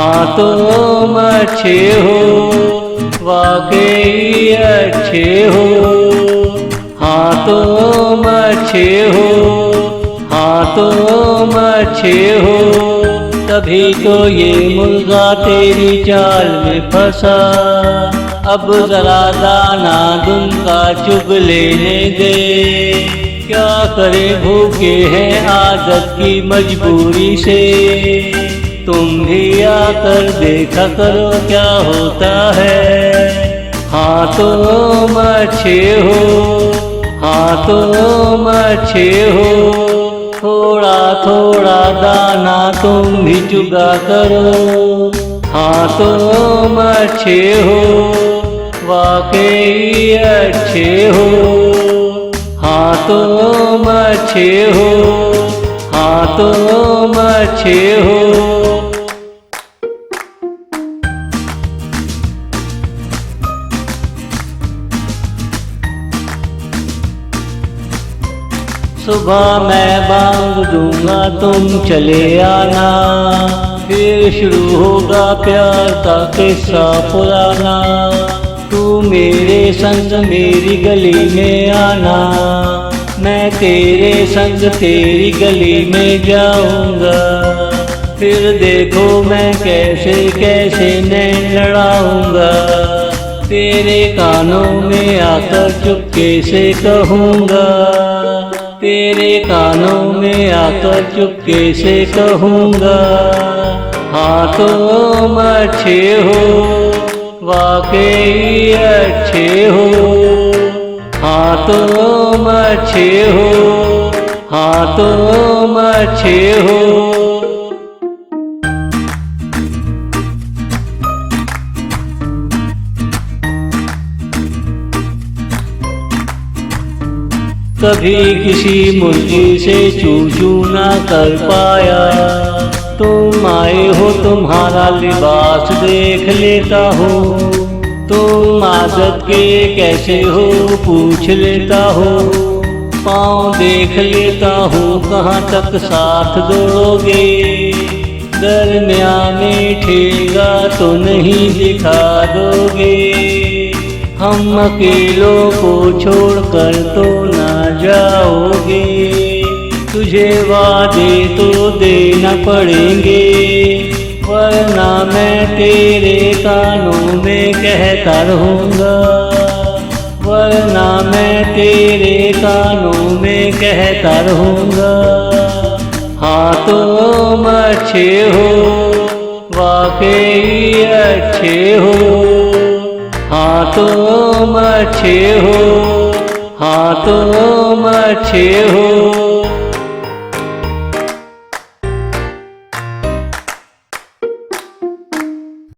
हाँ तुम अच्छे हो, वाकई अच्छे हो। हाँ तुम अच्छे हो, हाँ तुम अच्छे हो। तभी तो ये मुर्गा तेरी चाल में फंसा। अब जरा दाना दुम का चुग लेने दे। क्या करे भूखे हैं आदत की मजबूरी से। तुम भी आकर देखा करो क्या होता है। हाँ तुम अच्छे हो, हाँ तुम अच्छे हो। थोड़ा थोड़ा दाना तुम भी चुगा करो। हाँ तुम अच्छे हो, वाकई अच्छे हो। हाँ तुम अच्छे हो, हाँ तुम अच्छे हो। सुबह मैं बांग दूंगा तुम चले आना। फिर शुरू होगा प्यार का किस्सा पुराना। तू मेरे संग मेरी गली में आना। मैं तेरे संग तेरी गली में जाऊंगा। फिर देखो मैं कैसे कैसे नैन लड़ाऊंगा। तेरे कानों में आकर चुपके से कहूँगा। तेरे कानों में आकर चुपके से कहूँगा। हाँ तुम अच्छे हो, वाकई अच्छे हो। हाँ तुम अच्छे हो, हाँ तुम अच्छे हो। कभी किसी मुर्गी से चू चू ना कर पाया। तुम आए हो तुम्हारा लिबास देख लेता हूँ। तुम आदत के कैसे हो पूछ लेता हूँ। पाँव देख लेता हूँ कहाँ तक साथ दोगे। दरमियान में ठेगा तो नहीं दिखा दोगे। हम अकेलों को छोड़कर तो ना जाओगे। तुझे वादे तो देना पड़ेंगे, वरना मैं तेरे कानों में कहता रहूँगा। वरना मैं तेरे कानों में कहता रहूँगा। हाँ तुम अच्छे हो, वाकई अच्छे हो। हाँ तुम अच्छे हो, हाँ तुम अच्छे हो।